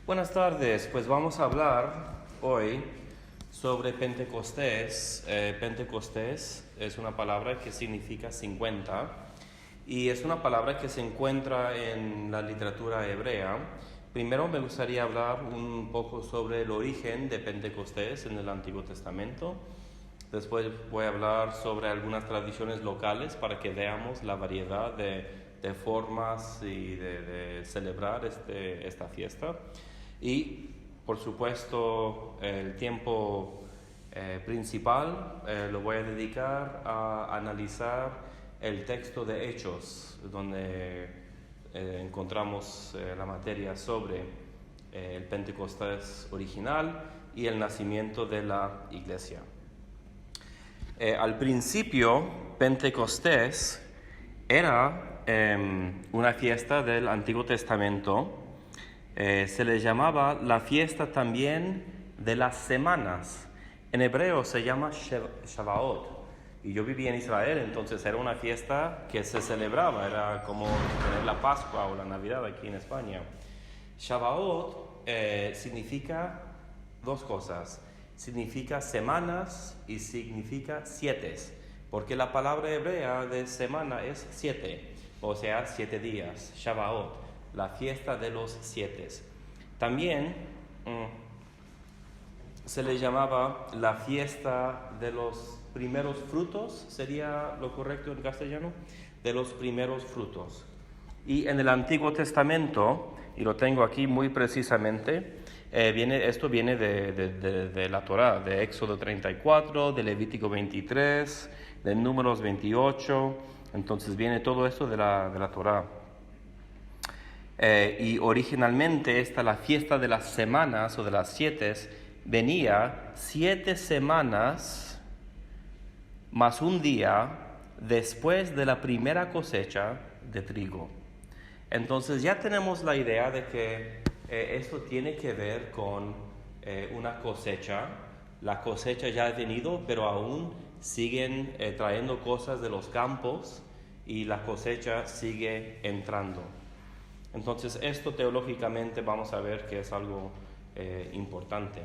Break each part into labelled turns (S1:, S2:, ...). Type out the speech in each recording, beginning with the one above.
S1: Buenas tardes, pues vamos a hablar hoy sobre Pentecostés. Pentecostés es una palabra que significa 50 y es una palabra que se encuentra en la literatura hebrea. Primero me gustaría hablar un poco sobre el origen de Pentecostés en el Antiguo Testamento. Después voy a hablar sobre algunas tradiciones locales para que veamos la variedad de formas y de celebrar esta fiesta. Y, por supuesto, el tiempo principal lo voy a dedicar a analizar el texto de Hechos, donde encontramos la materia sobre el Pentecostés original y el nacimiento de la iglesia. Al principio, Pentecostés era una fiesta del Antiguo Testamento. Se le llamaba la fiesta también de las semanas. En hebreo se llama Shavuot. Y yo vivía en Israel, entonces era una fiesta que se celebraba, era como tener la Pascua o la Navidad aquí en España. Shavuot significa dos cosas. Significa semanas y significa 7, porque la palabra hebrea de semana es 7, o sea, 7 días, Shavuot, la fiesta de los 7. También se le llamaba la fiesta de los primeros frutos, sería lo correcto en castellano, de los primeros frutos. Y en el Antiguo Testamento, y lo tengo aquí muy precisamente, esto viene de la Torá, de Éxodo 34, de Levítico 23, de Números 28, entonces viene todo esto de la Torá. Y originalmente la fiesta de las semanas o de las 7 venía 7 semanas más un día después de la primera cosecha de trigo. Entonces ya tenemos la idea de que esto tiene que ver con una cosecha. La cosecha ya ha venido, pero aún siguen trayendo cosas de los campos y la cosecha sigue entrando. Entonces esto teológicamente vamos a ver que es algo importante.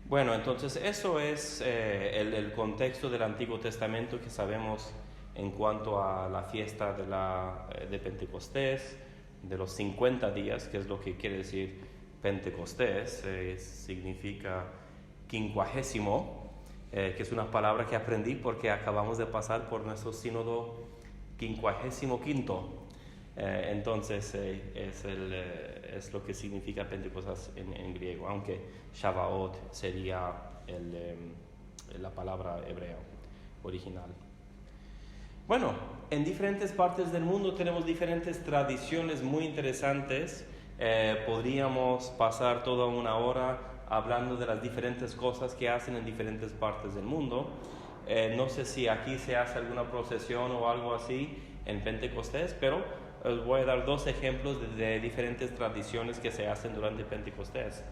S1: Bueno, entonces eso es el contexto del Antiguo Testamento que sabemos en cuanto a la fiesta de Pentecostés, de los 50 días, que es lo que quiere decir Pentecostés, significa quincuagésimo, que es una palabra que aprendí porque acabamos de pasar por nuestro sínodo 55º. Entonces es lo que significa Pentecostés en griego, aunque Shavuot sería la palabra hebrea original. Bueno, en diferentes partes del mundo tenemos diferentes tradiciones muy interesantes. Podríamos pasar toda una hora hablando de las diferentes cosas que hacen en diferentes partes del mundo. No sé si aquí se hace alguna procesión o algo así en Pentecostés, pero os voy a dar 2 ejemplos de diferentes tradiciones que se hacen durante Pentecostés.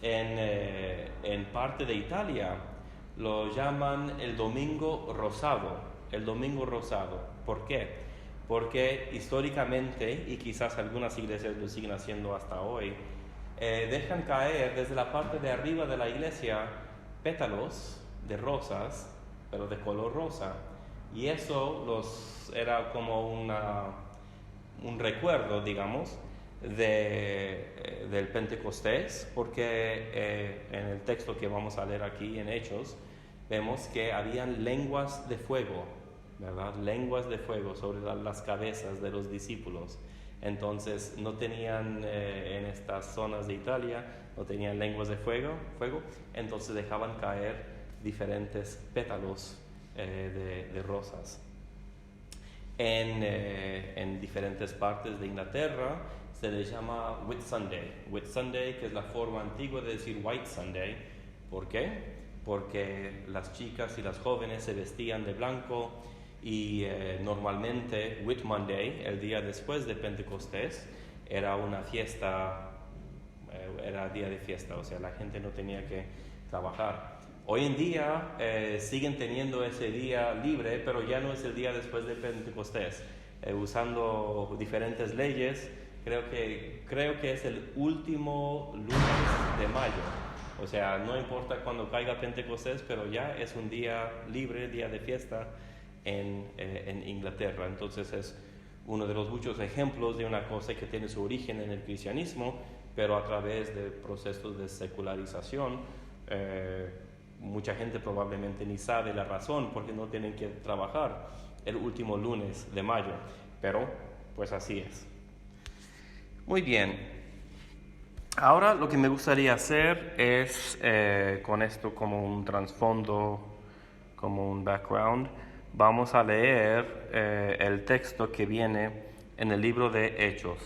S1: En parte de Italia lo llaman el Domingo Rosado. El Domingo Rosado. ¿Por qué? Porque históricamente, y quizás algunas iglesias lo siguen haciendo hasta hoy, dejan caer desde la parte de arriba de la iglesia pétalos de rosas, pero de color rosa. Y eso era como un recuerdo, digamos, del Pentecostés, porque en el texto que vamos a leer aquí en Hechos, vemos que habían lenguas de fuego, ¿verdad? Lenguas de fuego sobre las cabezas de los discípulos. Entonces no tenían en estas zonas de Italia, no tenían lenguas de fuego, entonces dejaban caer diferentes pétalos de rosas. En diferentes partes de Inglaterra se le llama Whitsunday, que es la forma antigua de decir White Sunday. ¿Por qué? Porque las chicas y las jóvenes se vestían de blanco y normalmente Whit Monday, el día después de Pentecostés, era una fiesta, era día de fiesta, o sea, la gente no tenía que trabajar. Hoy en día siguen teniendo ese día libre, pero ya no es el día después de Pentecostés. Usando diferentes leyes, creo que es el último lunes de mayo. O sea, no importa cuando caiga Pentecostés, pero ya es un día libre, día de fiesta en Inglaterra. Entonces es uno de los muchos ejemplos de una cosa que tiene su origen en el cristianismo, pero a través de procesos de secularización. Mucha gente probablemente ni sabe la razón porque no tienen que trabajar el último lunes de mayo, pero pues así es. Muy bien. Ahora lo que me gustaría hacer es, con esto como un trasfondo, como un background, vamos a leer el texto que viene en el libro de Hechos.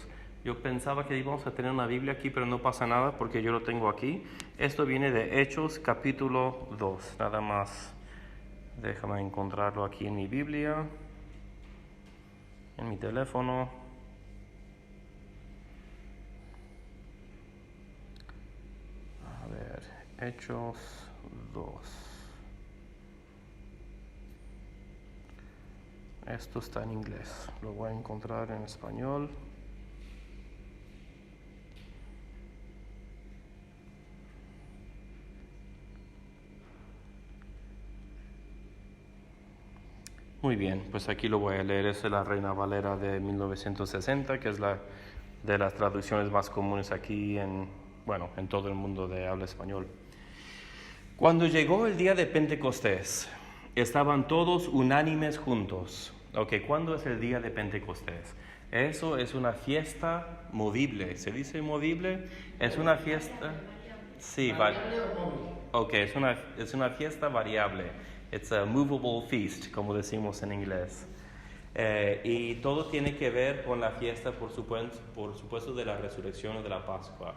S1: Yo pensaba que íbamos a tener una Biblia aquí, pero no pasa nada porque yo lo tengo aquí. Esto viene de Hechos capítulo 2, nada más. Déjame encontrarlo aquí en mi Biblia, en mi teléfono. A ver, Hechos 2. Esto está en inglés, lo voy a encontrar en español. Muy bien, pues aquí lo voy a leer. Es la Reina Valera de 1960, que es la de las traducciones más comunes aquí en todo el mundo de habla español. Cuando llegó el día de Pentecostés, estaban todos unánimes juntos. Ok, ¿cuándo es el día de Pentecostés? Eso es una fiesta movible. ¿Se dice movible? Es una fiesta... Sí, ok, es una fiesta variable. It's a movable feast, como decimos en inglés. Y todo tiene que ver con la fiesta, por supuesto, de la resurrección o de la Pascua.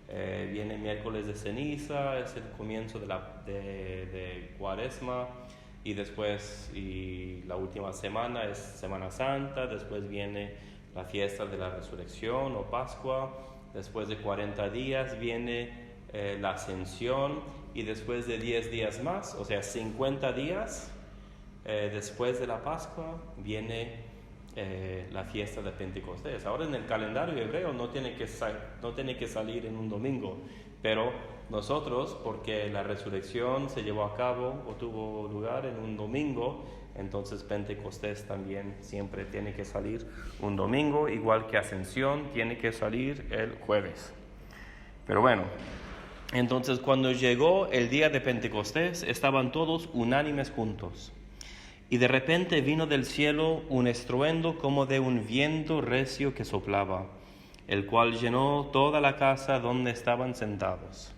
S1: Viene miércoles de ceniza, es el comienzo de Cuaresma, y después, y la última semana es Semana Santa, después viene la fiesta de la resurrección o Pascua, después de 40 días viene la ascensión, y después de 10 días más, o sea 50 días después de la Pascua, viene la fiesta de Pentecostés. Ahora en el calendario hebreo no tiene que salir en un domingo, pero nosotros, porque la resurrección se llevó a cabo o tuvo lugar en un domingo, entonces Pentecostés también siempre tiene que salir un domingo, igual que Ascensión tiene que salir el jueves. Pero bueno, entonces cuando llegó el día de Pentecostés, estaban todos unánimes juntos. Y de repente vino del cielo un estruendo como de un viento recio que soplaba, el cual llenó toda la casa donde estaban sentados.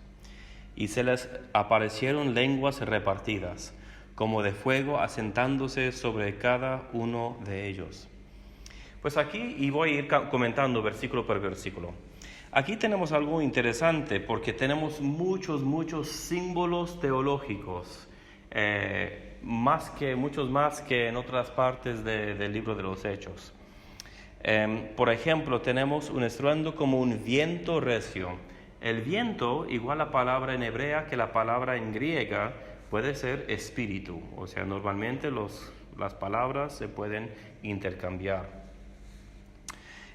S1: Y se les aparecieron lenguas repartidas, como de fuego, asentándose sobre cada uno de ellos. Pues aquí, y voy a ir comentando versículo por versículo. Aquí tenemos algo interesante porque tenemos muchos símbolos teológicos, muchos más que en otras partes del libro de los Hechos. Por ejemplo, tenemos un estruendo como un viento recio. El viento, igual la palabra en hebrea que la palabra en griega, puede ser espíritu. O sea, normalmente las palabras se pueden intercambiar.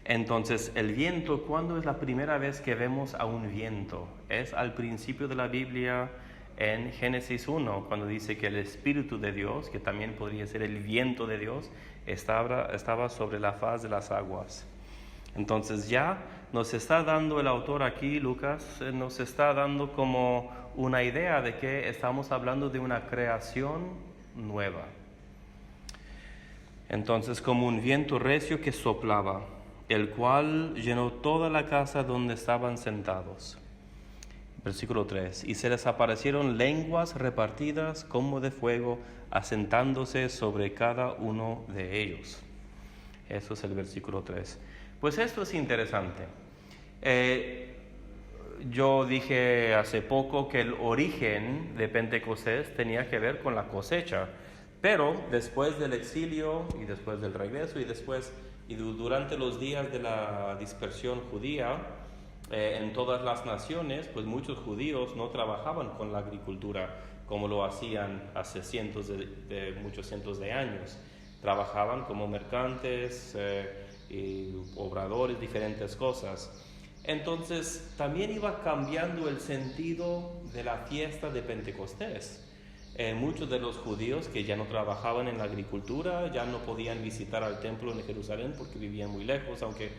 S1: Entonces, el viento, ¿cuándo es la primera vez que vemos a un viento? Es al principio de la Biblia, en Génesis 1, cuando dice que el Espíritu de Dios, que también podría ser el viento de Dios, estaba sobre la faz de las aguas. Entonces ya nos está dando el autor aquí, Lucas, nos está dando como una idea de que estamos hablando de una creación nueva. Entonces, como un viento recio que soplaba, el cual llenó toda la casa donde estaban sentados. Versículo 3. Y se les aparecieron lenguas repartidas como de fuego, asentándose sobre cada uno de ellos. Eso es el versículo 3. Pues esto es interesante. Yo dije hace poco que el origen de Pentecostés tenía que ver con la cosecha, pero después del exilio y después del regreso y durante los días de la dispersión judía en todas las naciones, pues muchos judíos no trabajaban con la agricultura como lo hacían hace muchos cientos de años. Trabajaban como mercantes, obradores, diferentes cosas. Entonces también iba cambiando el sentido de la fiesta de Pentecostés. Muchos de los judíos que ya no trabajaban en la agricultura ya no podían visitar al templo en Jerusalén porque vivían muy lejos, aunque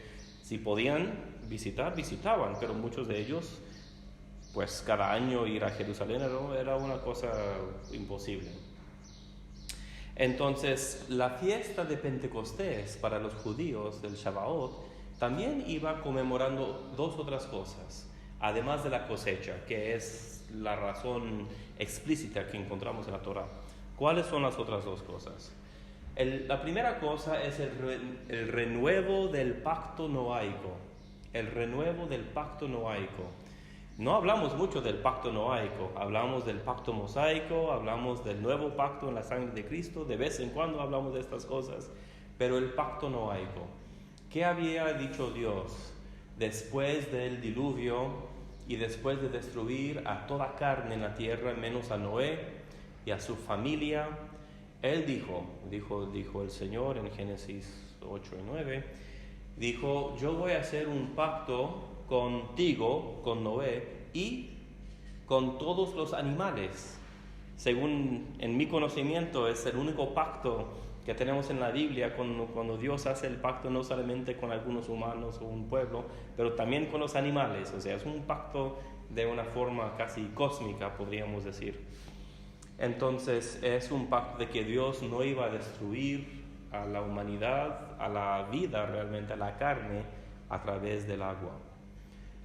S1: si podían visitar, visitaban, pero muchos de ellos, pues cada año ir a Jerusalén era una cosa imposible. Entonces la fiesta de Pentecostés para los judíos del Shavuot también iba conmemorando dos otras cosas, además de la cosecha, que es la razón explícita que encontramos en la Torá. ¿Cuáles son las otras dos cosas? La primera cosa es el renuevo del pacto noaico. El renuevo del pacto noaico. No hablamos mucho del pacto noaico, hablamos del pacto mosaico, hablamos del nuevo pacto en la sangre de Cristo, de vez en cuando hablamos de estas cosas, pero el pacto noaico. ¿Qué había dicho Dios después del diluvio y después de destruir a toda carne en la tierra, menos a Noé y a su familia? Él dijo el Señor en Génesis 8 y 9, dijo: yo voy a hacer un pacto contigo, con Noé, y con todos los animales. Según en mi conocimiento, es el único pacto que tenemos en la Biblia cuando Dios hace el pacto no solamente con algunos humanos o un pueblo, pero también con los animales. O sea, es un pacto de una forma casi cósmica, podríamos decir. Entonces es un pacto de que Dios no iba a destruir a la humanidad, a la vida realmente, a la carne, a través del agua.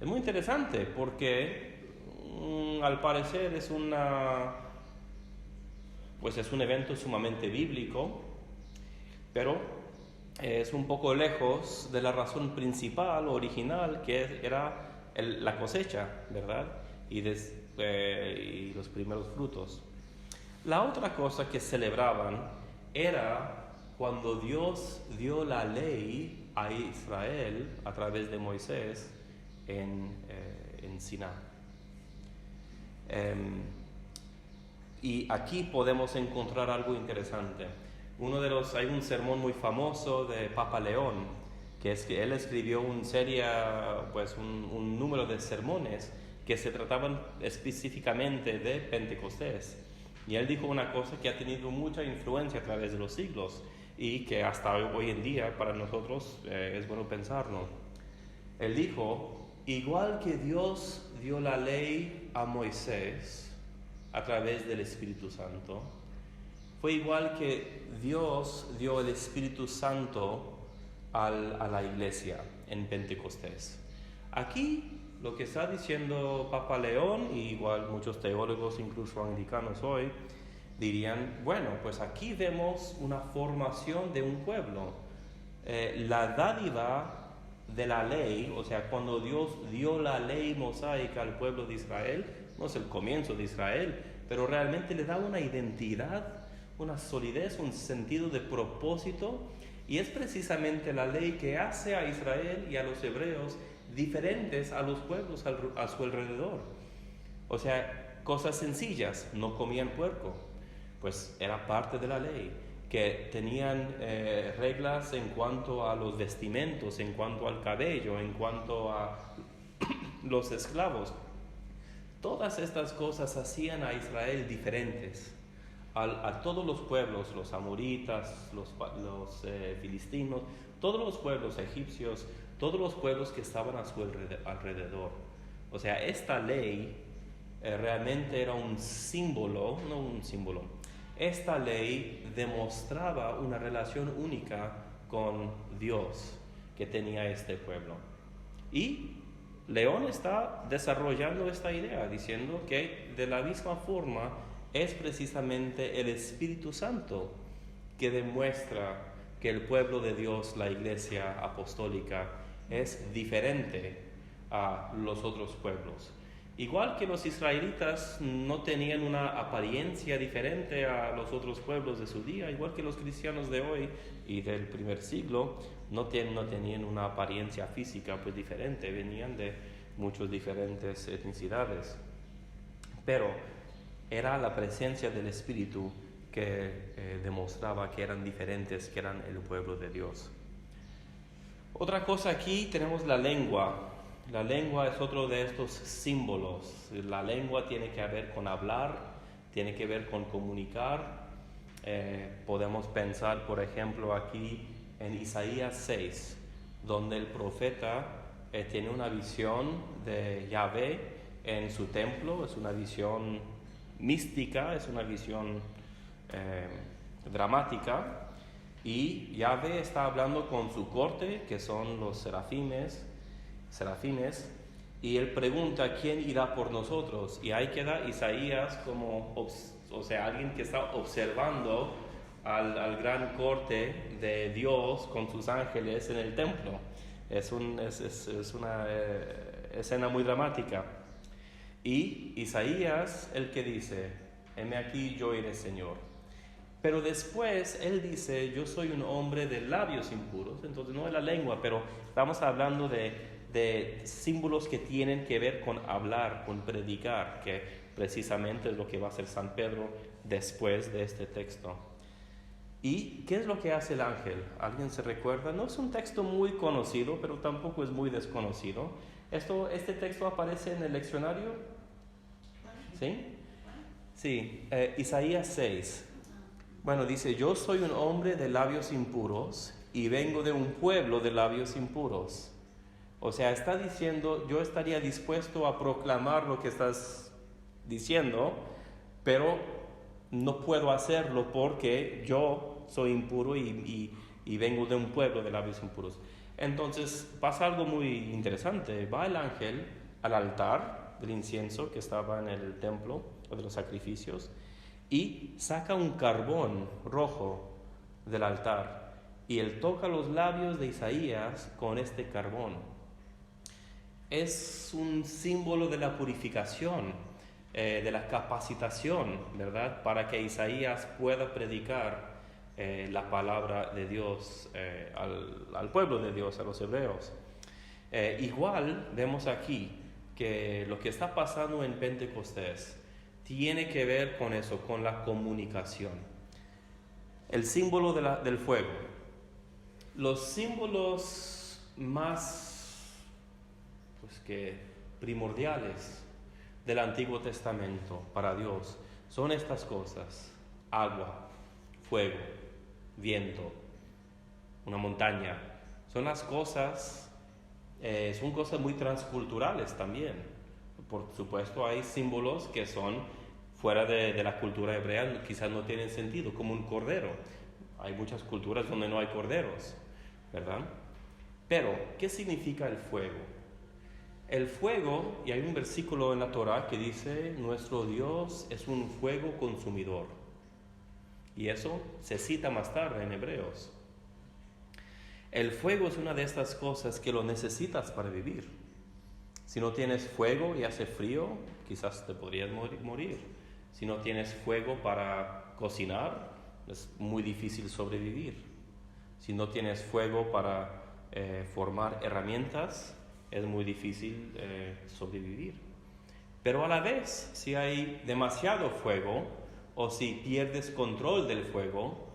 S1: Es muy interesante porque al parecer es un evento sumamente bíblico, pero es un poco lejos de la razón principal, original, que era la cosecha, ¿verdad? Y los primeros frutos. La otra cosa que celebraban era cuando Dios dio la ley a Israel a través de Moisés en Siná. Y aquí podemos encontrar algo interesante. Hay un sermón muy famoso de Papa León, que es que él escribió un número de sermones que se trataban específicamente de Pentecostés. Y él dijo una cosa que ha tenido mucha influencia a través de los siglos y que hasta hoy en día para nosotros es bueno pensarlo. Él dijo: igual que Dios dio la ley a Moisés a través del Espíritu Santo, fue igual que Dios dio el Espíritu Santo a la iglesia en Pentecostés. Aquí lo que está diciendo Papa León, y igual muchos teólogos, incluso anglicanos hoy, dirían: bueno, pues aquí vemos una formación de un pueblo. La dádiva de la ley, o sea, cuando Dios dio la ley mosaica al pueblo de Israel, no es el comienzo de Israel, pero realmente le da una identidad, una solidez, un sentido de propósito, y es precisamente la ley que hace a Israel y a los hebreos diferentes a los pueblos a su alrededor. O sea, cosas sencillas: no comían puerco, pues era parte de la ley. Que tenían reglas en cuanto a los vestimentos, en cuanto al cabello, en cuanto a los esclavos. Todas estas cosas hacían a Israel diferentes a todos los pueblos, los amoritas, los filistinos, todos los pueblos egipcios, todos los pueblos que estaban a su alrededor. O sea, esta ley realmente era un símbolo, no un símbolo. Esta ley demostraba una relación única con Dios que tenía este pueblo. Y León está desarrollando esta idea, diciendo que de la misma forma es precisamente el Espíritu Santo que demuestra que el pueblo de Dios, la Iglesia apostólica, es diferente a los otros pueblos. Igual que los israelitas no tenían una apariencia diferente a los otros pueblos de su día, igual que los cristianos de hoy y del primer siglo no tenían una apariencia física pues diferente, venían de muchas diferentes etnicidades. Pero era la presencia del Espíritu que demostraba que eran diferentes, que eran el pueblo de Dios. Otra cosa aquí tenemos la lengua. La lengua es otro de estos símbolos. La lengua tiene que ver con hablar, tiene que ver con comunicar. Podemos pensar, por ejemplo, aquí en Isaías 6, donde el profeta tiene una visión de Yahvé en su templo. Es una visión mística, es una visión dramática. Y Yahvé está hablando con su corte, que son los serafines, y él pregunta quién irá por nosotros. Y ahí queda Isaías como, alguien que está observando al gran corte de Dios con sus ángeles en el templo. Es una escena muy dramática. Y Isaías, el que dice, heme aquí, yo iré, Señor. Pero después él dice, yo soy un hombre de labios impuros. Entonces no es la lengua, pero estamos hablando de símbolos que tienen que ver con hablar, con predicar, que precisamente es lo que va a hacer San Pedro después de este texto. ¿Y qué es lo que hace el ángel? ¿Alguien se recuerda? No es un texto muy conocido, pero tampoco es muy desconocido. ¿Este texto aparece en el leccionario? ¿Sí? Sí, Isaías 6. Bueno, dice, yo soy un hombre de labios impuros y vengo de un pueblo de labios impuros. O sea, está diciendo, yo estaría dispuesto a proclamar lo que estás diciendo, pero no puedo hacerlo porque yo soy impuro y vengo de un pueblo de labios impuros. Entonces pasa algo muy interesante. Va el ángel al altar del incienso que estaba en el templo o de los sacrificios, y saca un carbón rojo del altar y él toca los labios de Isaías con este carbón. Es un símbolo de la purificación, de la capacitación, ¿verdad? Para que Isaías pueda predicar la palabra de Dios al pueblo de Dios, a los hebreos. Igual vemos aquí que lo que está pasando en Pentecostés tiene que ver con eso, con la comunicación. El símbolo del fuego. Los símbolos más primordiales del Antiguo Testamento para Dios son estas cosas: agua, fuego, viento, una montaña. Son cosas muy transculturales también. Por supuesto hay símbolos que son fuera de la cultura hebrea, quizás no tienen sentido, como un cordero. Hay muchas culturas donde no hay corderos, ¿verdad? Pero, ¿qué significa el fuego? El fuego, y hay un versículo en la Torá que dice, nuestro Dios es un fuego consumidor. Y eso se cita más tarde en Hebreos. El fuego es una de estas cosas que lo necesitas para vivir. Si no tienes fuego y hace frío, quizás te podrías morir. Si no tienes fuego para cocinar, es muy difícil sobrevivir. Si no tienes fuego para formar herramientas, es muy difícil sobrevivir. Pero a la vez, si hay demasiado fuego o si pierdes control del fuego,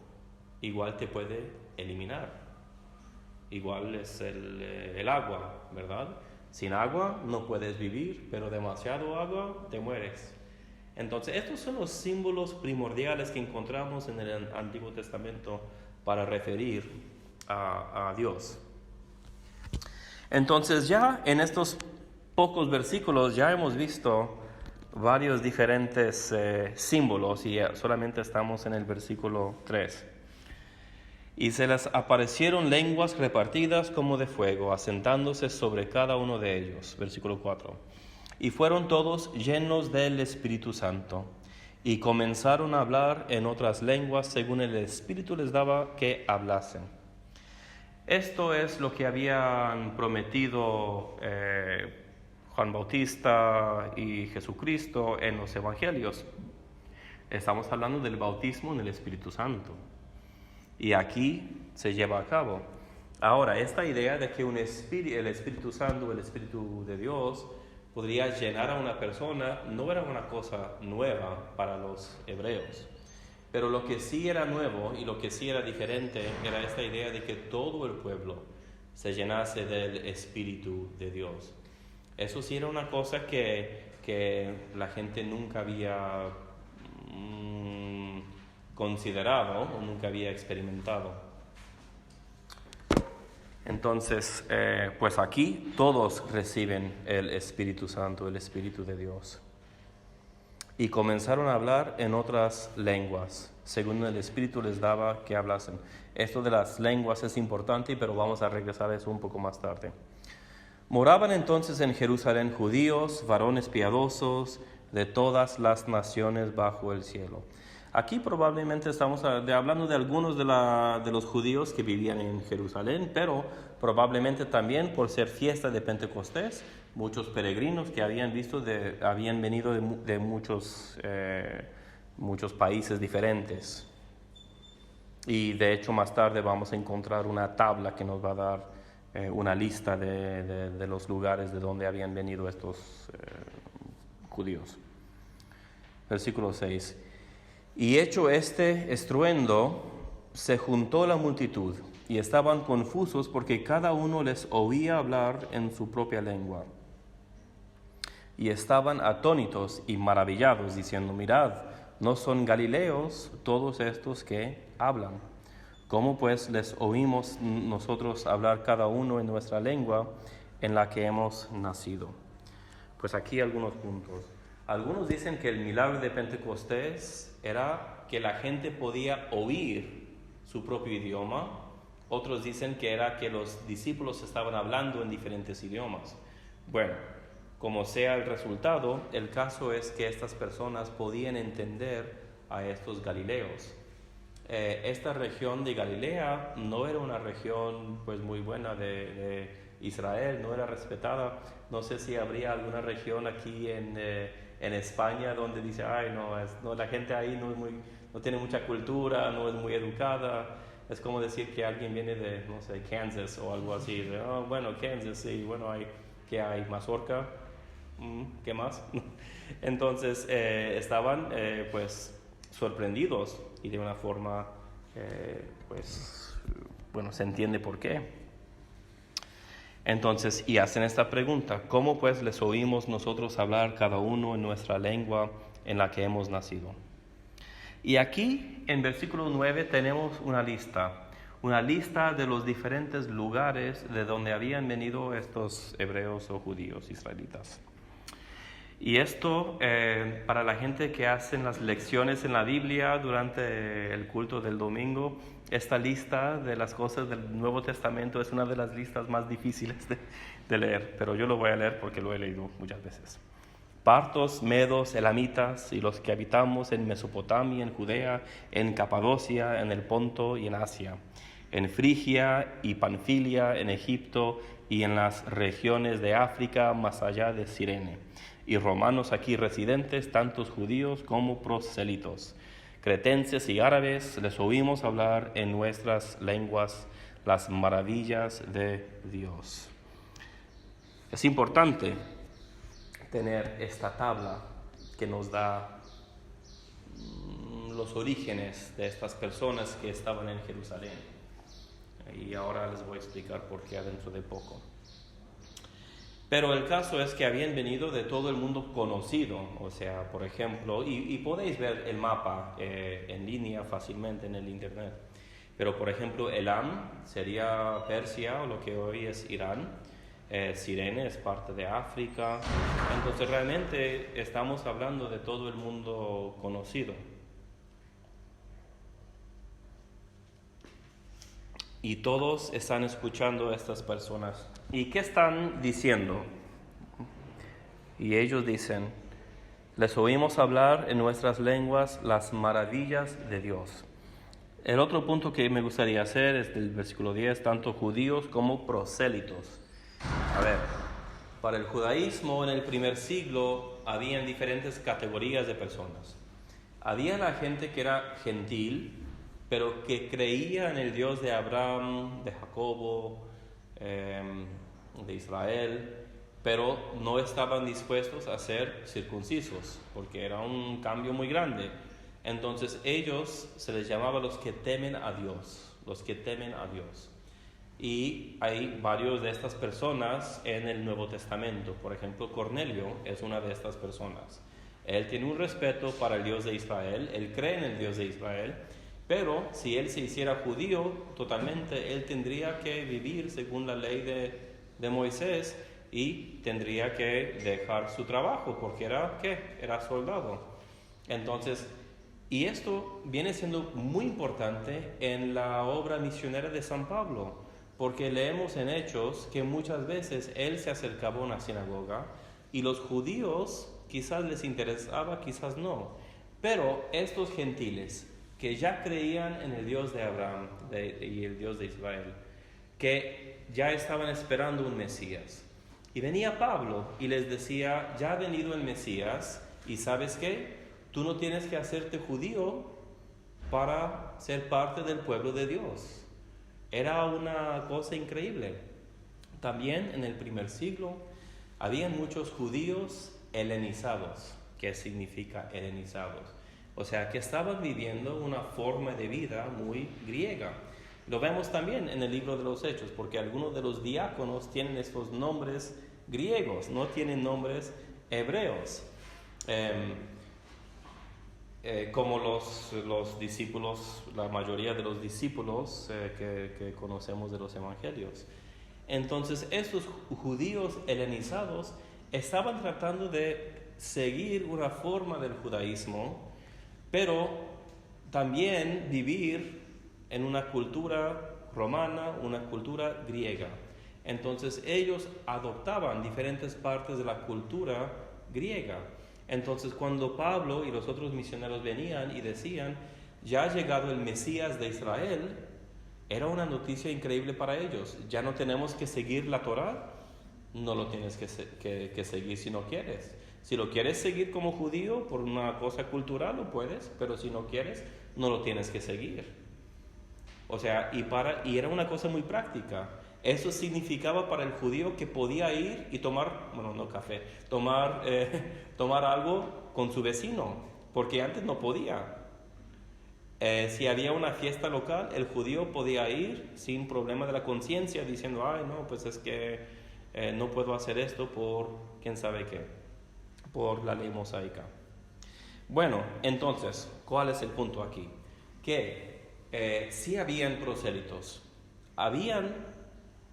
S1: igual te puede eliminar. Igual es el agua, ¿verdad? Sin agua no puedes vivir, pero demasiado agua te mueres. Entonces, estos son los símbolos primordiales que encontramos en el Antiguo Testamento para referir a Dios. Entonces, ya en estos pocos versículos ya hemos visto varios diferentes símbolos y solamente estamos en el versículo 3. Y se les aparecieron lenguas repartidas como de fuego, asentándose sobre cada uno de ellos. Versículo 4. Y fueron todos llenos del Espíritu Santo, y comenzaron a hablar en otras lenguas según el Espíritu les daba que hablasen. Esto es lo que habían prometido Juan Bautista y Jesucristo en los Evangelios. Estamos hablando del bautismo en el Espíritu Santo. Y aquí se lleva a cabo. Ahora, esta idea de que el Espíritu Santo, el Espíritu de Dios, podría llenar a una persona, no era una cosa nueva para los hebreos. Pero lo que sí era nuevo y lo que sí era diferente era esta idea de que todo el pueblo se llenase del Espíritu de Dios. Eso sí era una cosa que la gente nunca había considerado o nunca había experimentado. Entonces, pues aquí todos reciben el Espíritu Santo, el Espíritu de Dios. Y comenzaron a hablar en otras lenguas, según el Espíritu les daba que hablasen. Esto de las lenguas es importante, pero vamos a regresar a eso un poco más tarde. Moraban entonces en Jerusalén judíos, varones piadosos, de todas las naciones bajo el cielo. Aquí probablemente estamos hablando de algunos de los judíos que vivían en Jerusalén, pero probablemente también por ser fiesta de Pentecostés, muchos peregrinos que habían venido de muchos países diferentes. Y de hecho más tarde vamos a encontrar una tabla que nos va a dar una lista de los lugares de donde habían venido estos judíos. Versículo 6. Y hecho este estruendo, se juntó la multitud, y estaban confusos porque cada uno les oía hablar en su propia lengua. Y estaban atónitos y maravillados, diciendo, mirad, ¿no son galileos todos estos que hablan? ¿Cómo pues les oímos nosotros hablar cada uno en nuestra lengua en la que hemos nacido? Pues aquí algunos puntos. Algunos dicen que el milagro de Pentecostés era que la gente podía oír su propio idioma. Otros dicen que era que los discípulos estaban hablando en diferentes idiomas. Bueno, como sea el resultado, el caso es que estas personas podían entender a estos galileos. Esta región de Galilea no era una región pues muy buena de Israel, no era respetada. No sé si habría alguna región aquí en España donde dice, no, la gente ahí no tiene mucha cultura, no es muy educada. Es como decir que alguien viene de, no sé, Kansas o algo así. Kansas, sí, hay Mazorca, ¿qué más? Entonces estaban pues sorprendidos y de una forma, se entiende por qué. Entonces, y hacen esta pregunta, ¿cómo pues les oímos nosotros hablar cada uno en nuestra lengua en la que hemos nacido? Y aquí en versículo 9 tenemos una lista de los diferentes lugares de donde habían venido estos hebreos o judíos israelitas. Y esto, para la gente que hacen las lecciones en la Biblia durante el culto del domingo, esta lista de las cosas del Nuevo Testamento es una de las listas más difíciles de leer, pero yo lo voy a leer porque lo he leído muchas veces. Partos, medos, elamitas y los que habitamos en Mesopotamia, en Judea, en Capadocia, en el Ponto y en Asia, en Frigia y Panfilia, en Egipto y en las regiones de África más allá de Cirene, y romanos aquí residentes, tantos judíos como prosélitos, cretenses y árabes, les oímos hablar en nuestras lenguas las maravillas de Dios. Es importante tener esta tabla que nos da los orígenes de estas personas que estaban en Jerusalén. Y ahora les voy a explicar por qué dentro de poco. Pero el caso es que habían venido de todo el mundo conocido, o sea, por ejemplo, y podéis ver el mapa en línea fácilmente en el internet. Pero por ejemplo, Elam sería Persia o lo que hoy es Irán. Cirene es parte de África. Entonces realmente estamos hablando de todo el mundo conocido. Y todos están escuchando a estas personas. ¿Y qué están diciendo? Y ellos dicen, les oímos hablar en nuestras lenguas las maravillas de Dios. El otro punto que me gustaría hacer es del versículo 10, tanto judíos como prosélitos. A ver, para el judaísmo en el primer siglo habían diferentes categorías de personas. Había la gente que era gentil, pero que creía en el Dios de Abraham, de Jacobo, de Israel, pero no estaban dispuestos a ser circuncisos, porque era un cambio muy grande. Entonces ellos se les llamaba los que temen a Dios, los que temen a Dios. Y hay varios de estas personas en el Nuevo Testamento. Por ejemplo, Cornelio es una de estas personas. Él tiene un respeto para el Dios de Israel, él cree en el Dios de Israel, pero si él se hiciera judío totalmente, él tendría que vivir según la ley de Moisés y tendría que dejar su trabajo porque era, ¿qué? Era soldado. Entonces, y esto viene siendo muy importante en la obra misionera de San Pablo, porque leemos en Hechos que muchas veces él se acercaba a una sinagoga y los judíos quizás les interesaba, quizás no, pero estos gentiles que ya creían en el Dios de Abraham y el Dios de Israel, que ya estaban esperando un Mesías, y venía Pablo y les decía, ya ha venido el Mesías, y ¿sabes qué? Tú no tienes que hacerte judío para ser parte del pueblo de Dios. Era una cosa increíble. También en el primer siglo habían muchos judíos helenizados. ¿Qué significa helenizados? O sea, que estaban viviendo una forma de vida muy griega. Lo vemos también en el libro de los Hechos, porque algunos de los diáconos tienen estos nombres griegos, no tienen nombres hebreos. Como los discípulos, la mayoría de los discípulos que conocemos de los evangelios. Entonces, estos judíos helenizados estaban tratando de seguir una forma del judaísmo, pero también vivir en una cultura romana, una cultura griega. Entonces, ellos adoptaban diferentes partes de la cultura griega. Entonces, cuando Pablo y los otros misioneros venían y decían, ya ha llegado el Mesías de Israel, era una noticia increíble para ellos. Ya no tenemos que seguir la Torá, no lo tienes que seguir si no quieres. Si lo quieres seguir como judío por una cosa cultural, lo puedes, pero si no quieres, no lo tienes que seguir. O sea, y era una cosa muy práctica. Eso significaba para el judío que podía ir y tomar, bueno, no café, tomar algo con su vecino, porque antes no podía. Si había una fiesta local, el judío podía ir sin problema de la conciencia, diciendo, ay, no, pues es que no puedo hacer esto por quién sabe qué, por la ley mosaica. Bueno, entonces, ¿cuál es el punto aquí? Que sí habían prosélitos,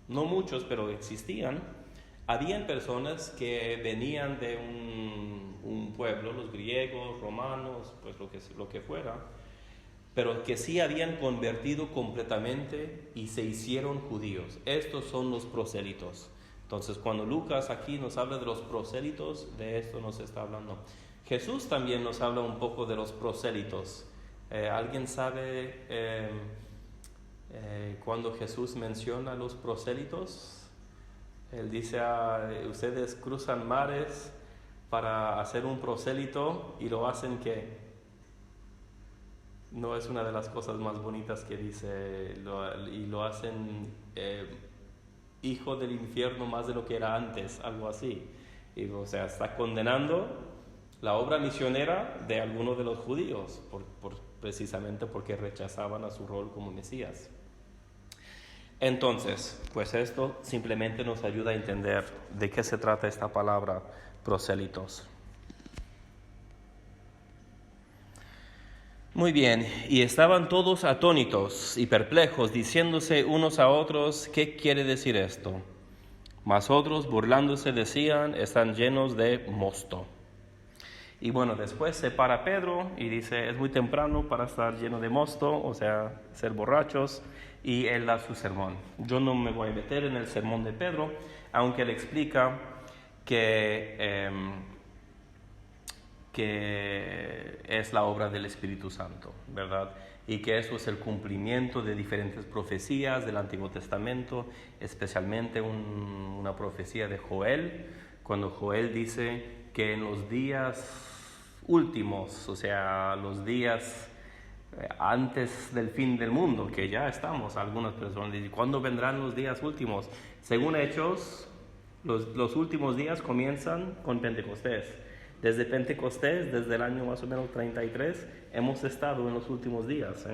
S1: no muchos, pero existían. Habían personas que venían de un pueblo, los griegos, romanos, pues lo que fuera, pero que sí habían convertido completamente y se hicieron judíos. Estos son los prosélitos. Entonces, cuando Lucas aquí nos habla de los prosélitos, de esto nos está hablando. Jesús también nos habla un poco de los prosélitos. ¿Alguien sabe cuando Jesús menciona a los prosélitos? Él dice, ustedes cruzan mares para hacer un prosélito y lo hacen que no es una de las cosas más bonitas que dice, y lo hacen hijo del infierno más de lo que era antes, algo así. Y, o sea, está condenando la obra misionera de algunos de los judíos, precisamente porque rechazaban a su rol como Mesías. Entonces, pues esto simplemente nos ayuda a entender de qué se trata esta palabra prosélitos. Muy bien, y estaban todos atónitos y perplejos, diciéndose unos a otros, ¿qué quiere decir esto? Mas otros, burlándose, decían, están llenos de mosto. Y bueno, después se para Pedro y dice, es muy temprano para estar lleno de mosto, o sea, ser borrachos, y él da su sermón. Yo no me voy a meter en el sermón de Pedro, aunque él explica que es la obra del Espíritu Santo, ¿verdad? Y que eso es el cumplimiento de diferentes profecías del Antiguo Testamento, especialmente una profecía de Joel, cuando Joel dice que en los días últimos, o sea, los días antes del fin del mundo, que ya estamos, algunas personas dicen, ¿cuándo vendrán los días últimos? Según Hechos, los últimos días comienzan con Pentecostés. Desde Pentecostés, desde el año más o menos 33, hemos estado en los últimos días.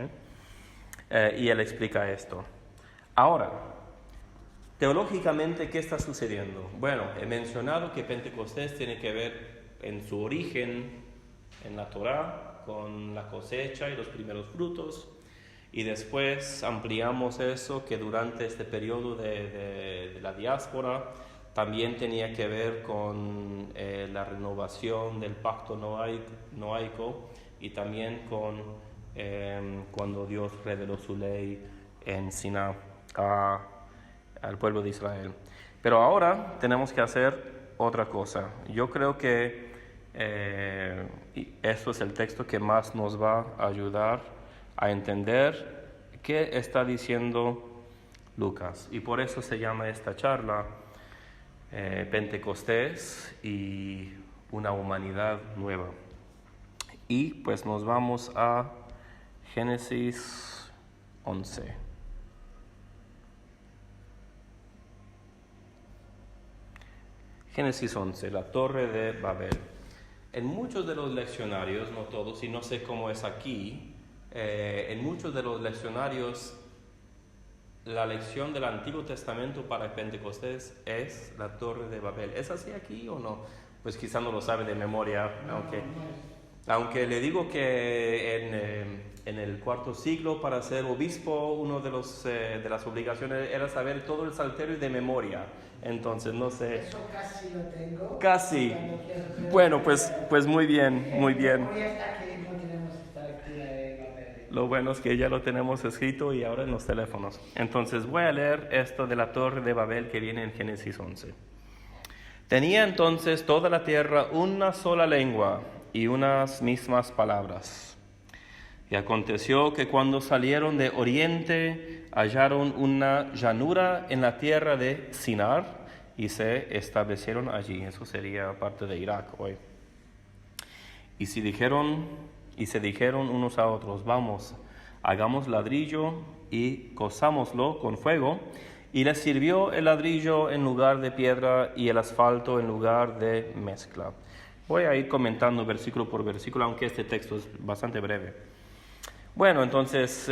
S1: Y él explica esto. Ahora, Teológicamente, ¿qué está sucediendo? Bueno, he mencionado que Pentecostés tiene que ver en su origen en la Torá con la cosecha y los primeros frutos, y después ampliamos eso que durante este periodo de la diáspora también tenía que ver con la renovación del pacto noaico y también con cuando Dios reveló su ley en Siná al pueblo de Israel. Pero ahora tenemos que hacer otra cosa. Yo creo que esto es el texto que más nos va a ayudar a entender qué está diciendo Lucas. Y por eso se llama esta charla Pentecostés y una humanidad nueva. Y pues nos vamos a Génesis 11. Génesis 11, la Torre de Babel. En muchos de los leccionarios, no todos, y no sé cómo es aquí, en muchos de los leccionarios la lección del Antiguo Testamento para Pentecostés es la Torre de Babel. ¿Es así aquí o no? Pues quizá no lo sabe de memoria, aunque le digo que en el cuarto siglo, para ser obispo, uno de las obligaciones era saber todo el Salterio de memoria. Entonces, no sé.
S2: Eso casi lo tengo.
S1: Casi. Bueno, pues muy bien, muy bien. Lo bueno es que ya lo tenemos escrito y ahora en los teléfonos. Entonces voy a leer esto de la Torre de Babel que viene en Génesis 11. Tenía entonces toda la tierra una sola lengua y unas mismas palabras. Y aconteció que cuando salieron de oriente hallaron una llanura en la tierra de Sinar y se establecieron allí. Eso sería parte de Irak hoy. Y se dijeron unos a otros: vamos, hagamos ladrillo y cozámoslo con fuego. Y les sirvió el ladrillo en lugar de piedra y el asfalto en lugar de mezcla. Voy a ir comentando versículo por versículo, aunque este texto es bastante breve. Bueno, entonces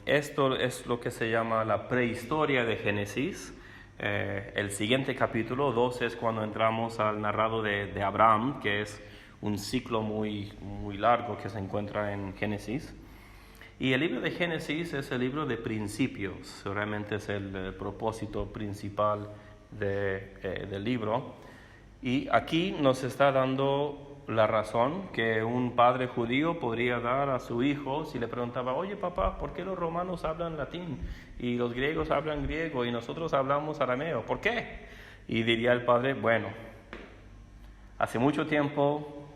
S1: esto es lo que se llama la prehistoria de Génesis. El siguiente capítulo 12 es cuando entramos al narrado de Abraham, que es un ciclo muy, muy largo que se encuentra en Génesis. Y el libro de Génesis es el libro de principios, realmente es el propósito principal del libro. Y aquí nos está dando la razón que un padre judío podría dar a su hijo si le preguntaba: oye papá, ¿por qué los romanos hablan latín y los griegos hablan griego y nosotros hablamos arameo? ¿Por qué? Y diría el padre: bueno, hace mucho tiempo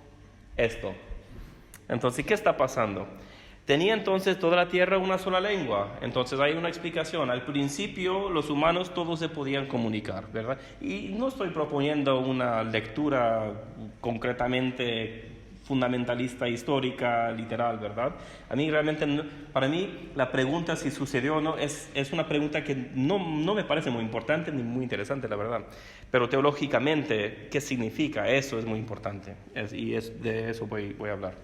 S1: esto. Entonces, ¿qué está pasando? Tenía entonces toda la tierra una sola lengua. Entonces hay una explicación. Al principio los humanos todos se podían comunicar, ¿verdad? Y no estoy proponiendo una lectura concretamente fundamentalista, histórica, literal, ¿verdad? A mí realmente, para mí, la pregunta si sucedió o no es una pregunta que no me parece muy importante ni muy interesante, la verdad. Pero teológicamente, ¿qué significa? Eso es muy importante. De eso voy a hablar.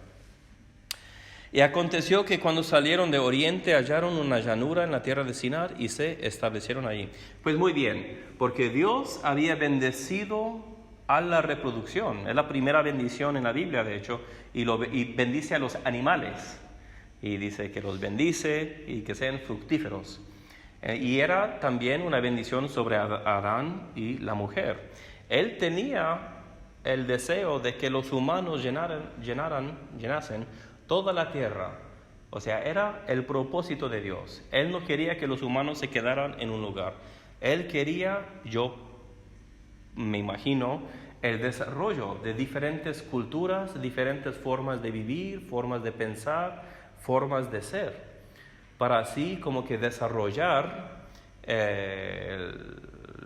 S1: Y aconteció que cuando salieron de oriente hallaron una llanura en la tierra de Sinar y se establecieron allí. Pues muy bien, porque Dios había bendecido a la reproducción. Es la primera bendición en la Biblia, de hecho, y bendice a los animales. Y dice que los bendice y que sean fructíferos. Y era también una bendición sobre Adán y la mujer. Él tenía el deseo de que los humanos llenasen toda la tierra. O sea, era el propósito de Dios. Él no quería que los humanos se quedaran en un lugar. Él quería, yo me imagino, el desarrollo de diferentes culturas, diferentes formas de vivir, formas de pensar, formas de ser, para así como que desarrollar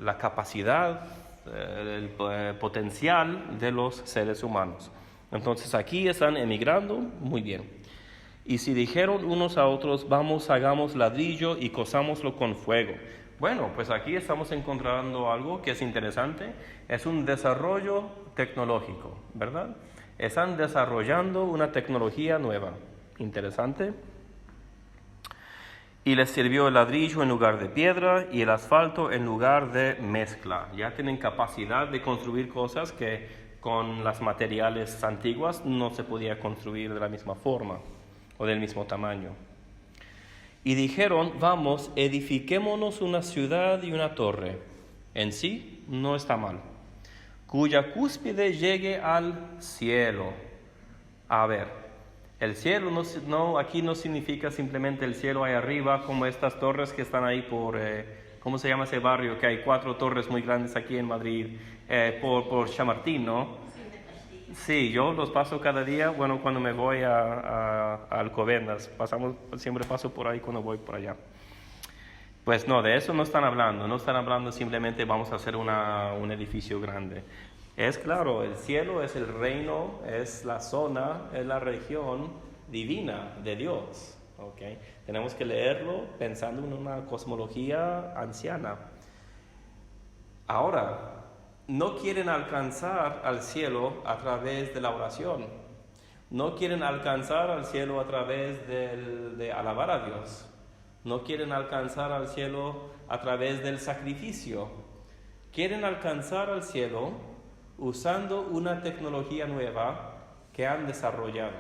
S1: la capacidad, el potencial de los seres humanos. Entonces aquí están emigrando, muy bien. Y si dijeron unos a otros: vamos, hagamos ladrillo y cozámoslo con fuego. Bueno, pues aquí estamos encontrando algo que es interesante. Es un desarrollo tecnológico, ¿verdad? Están desarrollando una tecnología nueva. Interesante. Y les sirvió el ladrillo en lugar de piedra y el asfalto en lugar de mezcla. Ya tienen capacidad de construir cosas que con las materiales antiguas no se podía construir de la misma forma o del mismo tamaño. Y dijeron, vamos, edifiquémonos una ciudad y una torre. En sí no está mal, cuya cúspide llegue al cielo. A ver, el cielo aquí no significa simplemente el cielo ahí arriba, como estas torres que están ahí por, ¿cómo se llama ese barrio? Que hay 4 torres muy grandes aquí en Madrid, por Chamartín, ¿no? Sí, yo los paso cada día, bueno, cuando me voy a Alcobendas, siempre paso por ahí cuando voy por allá. Pues no, de eso no están hablando simplemente vamos a hacer un edificio grande. Es claro, el cielo es el reino, es la zona, es la región divina de Dios. ¿Okay? Tenemos que leerlo pensando en una cosmología anciana. Ahora, no quieren alcanzar al cielo a través de la oración. No quieren alcanzar al cielo a través de alabar a Dios. No quieren alcanzar al cielo a través del sacrificio. Quieren alcanzar al cielo usando una tecnología nueva que han desarrollado.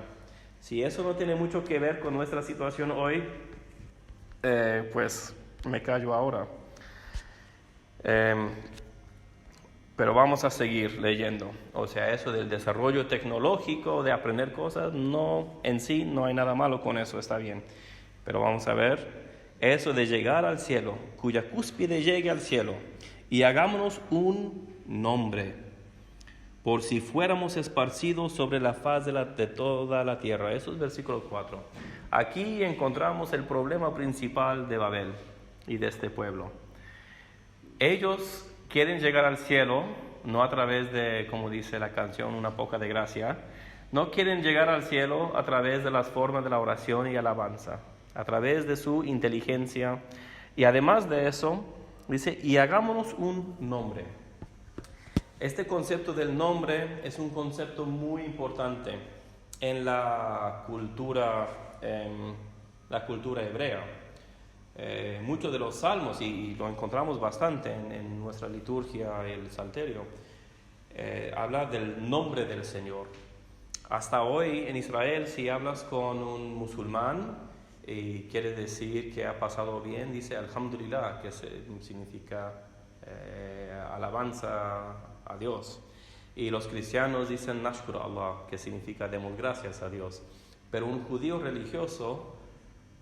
S1: Si eso no tiene mucho que ver con nuestra situación hoy, pues me callo ahora. Pero vamos a seguir leyendo. O sea, eso del desarrollo tecnológico, de aprender cosas, en sí no hay nada malo con eso, está bien. Pero vamos a ver, eso de llegar al cielo, cuya cúspide llegue al cielo, y hagámonos un nombre, por si fuéramos esparcidos sobre la faz de toda la tierra. Eso es versículo 4. Aquí encontramos el problema principal de Babel y de este pueblo. Ellos quieren llegar al cielo, no a través de, como dice la canción, una poca de gracia. No quieren llegar al cielo a través de las formas de la oración y alabanza, a través de su inteligencia. Y además de eso, dice, y hagámonos un nombre. Este concepto del nombre es un concepto muy importante en la cultura hebrea. Muchos de los salmos, y lo encontramos bastante en nuestra liturgia, el Salterio, habla del nombre del Señor. Hasta hoy en Israel, si hablas con un musulmán y quiere decir que ha pasado bien, dice Alhamdulillah, que significa alabanza a Dios. Y los cristianos dicen Nashkur Allah, que significa demos gracias a Dios. Pero un judío religioso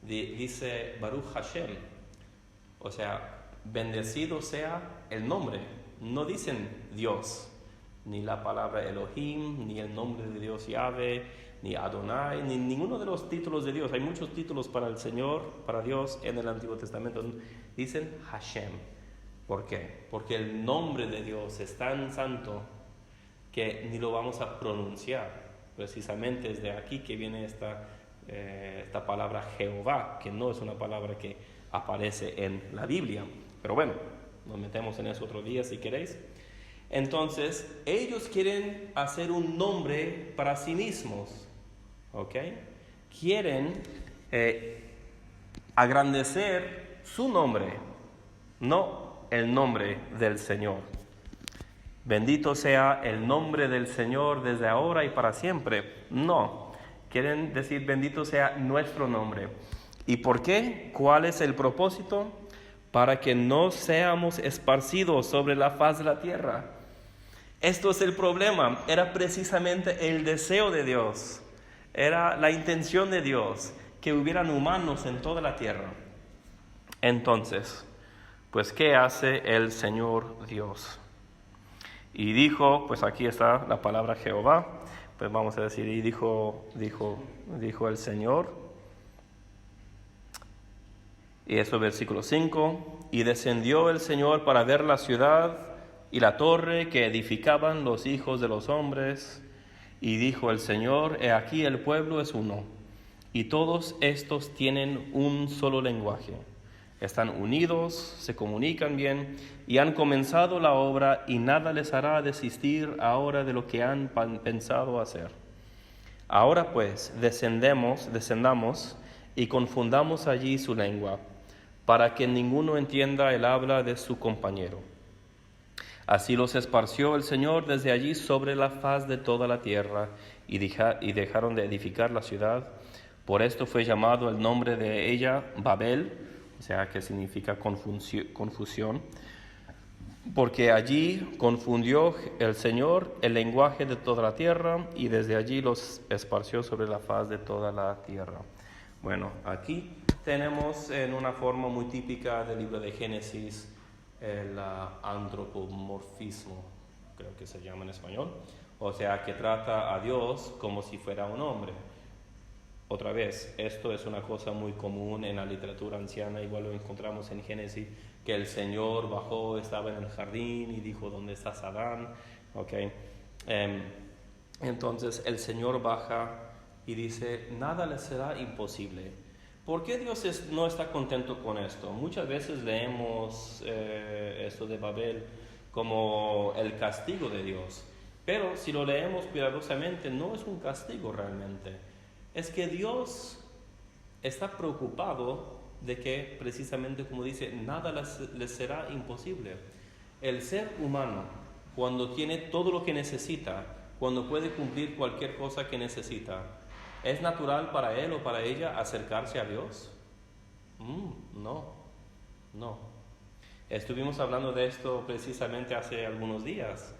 S1: dice Baruch Hashem, o sea, bendecido sea el nombre. No dicen Dios, ni la palabra Elohim, ni el nombre de Dios Yahvé, ni Adonai, ni ninguno de los títulos de Dios. Hay muchos títulos para el Señor, para Dios en el Antiguo Testamento. Dicen Hashem. ¿Por qué? Porque el nombre de Dios es tan santo que ni lo vamos a pronunciar. Precisamente es de aquí que viene esta palabra Jehová, que no es una palabra que aparece en la Biblia. Pero bueno, nos metemos en eso otro día si queréis. Entonces, ellos quieren hacer un nombre para sí mismos, ¿ok? Quieren agrandecer su nombre, no el nombre del Señor. Bendito sea el nombre del Señor desde ahora y para siempre. No, quieren decir bendito sea nuestro nombre. ¿Y por qué? ¿Cuál es el propósito? Para que no seamos esparcidos sobre la faz de la tierra. Esto es el problema. Era precisamente el deseo de Dios. Era la intención de Dios, que hubieran humanos en toda la tierra. Entonces, pues, ¿qué hace el Señor Dios? Y dijo, pues aquí está la palabra Jehová, pues vamos a decir, y dijo el Señor. Y eso versículo 5, y descendió el Señor para ver la ciudad y la torre que edificaban los hijos de los hombres. Y dijo el Señor, he aquí el pueblo es uno, y todos estos tienen un solo lenguaje. Están unidos, se comunican bien, y han comenzado la obra, y nada les hará desistir ahora de lo que han pensado hacer. Ahora pues, descendamos, y confundamos allí su lengua, para que ninguno entienda el habla de su compañero. Así los esparció el Señor desde allí sobre la faz de toda la tierra, y dejaron de edificar la ciudad. Por esto fue llamado el nombre de ella Babel, o sea, que significa confusión, porque allí confundió el Señor el lenguaje de toda la tierra, y desde allí los esparció sobre la faz de toda la tierra. Bueno, aquí tenemos en una forma muy típica del libro de Génesis el antropomorfismo, creo que se llama en español, o sea, que trata a Dios como si fuera un hombre. Otra vez, esto es una cosa muy común en la literatura anciana, igual lo encontramos en Génesis, que el Señor bajó, estaba en el jardín y dijo, ¿dónde está Adán? Okay. Entonces el Señor baja y dice, nada le será imposible. ¿Por qué Dios no está contento con esto? Muchas veces leemos esto de Babel como el castigo de Dios, pero si lo leemos cuidadosamente, no es un castigo realmente. Es que Dios está preocupado de que, precisamente como dice, nada les será imposible. El ser humano, cuando tiene todo lo que necesita, cuando puede cumplir cualquier cosa que necesita, ¿es natural para él o para ella acercarse a Dios? No. Estuvimos hablando de esto precisamente hace algunos días.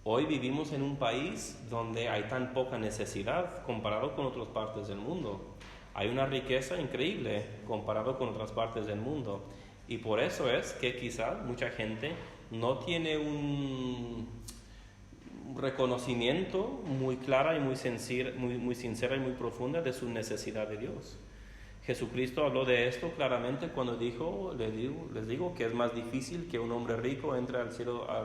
S1: Hoy vivimos en un país donde hay tan poca necesidad comparado con otras partes del mundo. Hay una riqueza increíble comparado con otras partes del mundo. Y por eso es que quizá mucha gente no tiene un reconocimiento muy clara y muy sincera y muy profunda de su necesidad de Dios. Jesucristo habló de esto claramente cuando dijo, les digo que es más difícil que un hombre rico entre al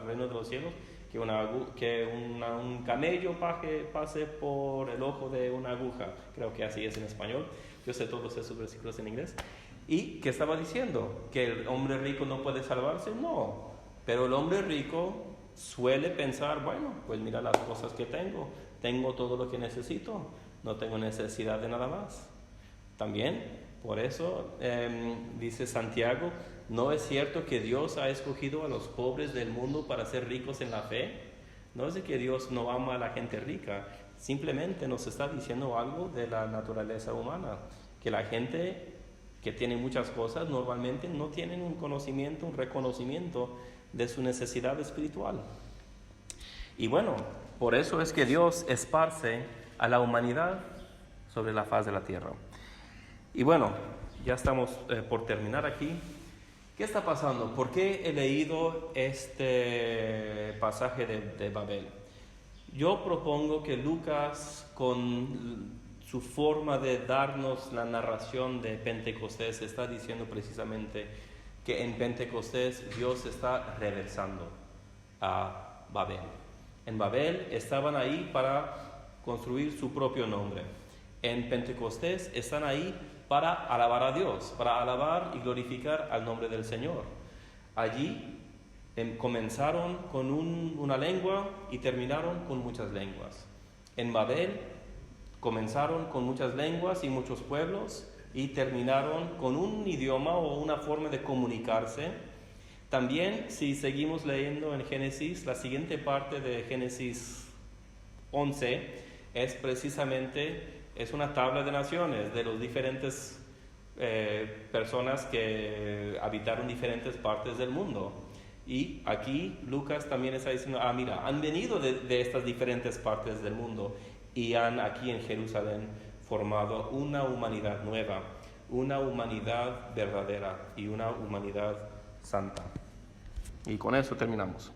S1: reino de los cielos, que un camello pase por el ojo de una aguja. Creo que así es en español. Yo sé todos esos versículos en inglés. ¿Y qué estaba diciendo? ¿Que el hombre rico no puede salvarse? No. Pero el hombre rico suele pensar, bueno, pues mira las cosas que tengo todo lo que necesito, no tengo necesidad de nada más. También, por eso, dice Santiago, ¿no es cierto que Dios ha escogido a los pobres del mundo para ser ricos en la fe? No es de que Dios no ama a la gente rica, simplemente nos está diciendo algo de la naturaleza humana, que la gente que tiene muchas cosas normalmente no tienen un reconocimiento de su necesidad espiritual. Y bueno, por eso es que Dios esparce a la humanidad sobre la faz de la tierra. Y bueno, ya estamos por terminar aquí. ¿Qué está pasando? ¿Por qué he leído este pasaje de Babel? Yo propongo que Lucas, con su forma de darnos la narración de Pentecostés, está diciendo precisamente que en Pentecostés Dios está regresando a Babel. En Babel estaban ahí para construir su propio nombre. En Pentecostés están ahí para alabar a Dios, para alabar y glorificar al nombre del Señor. Allí comenzaron con una lengua y terminaron con muchas lenguas. En Babel comenzaron con muchas lenguas y muchos pueblos y terminaron con un idioma o una forma de comunicarse. También, si seguimos leyendo en Génesis, la siguiente parte de Génesis 11 es precisamente una tabla de naciones de los diferentes personas que habitaron diferentes partes del mundo. Y aquí Lucas también está diciendo, mira, han venido de estas diferentes partes del mundo y han aquí en Jerusalén formado una humanidad nueva, una humanidad verdadera y una humanidad santa. Y con eso terminamos.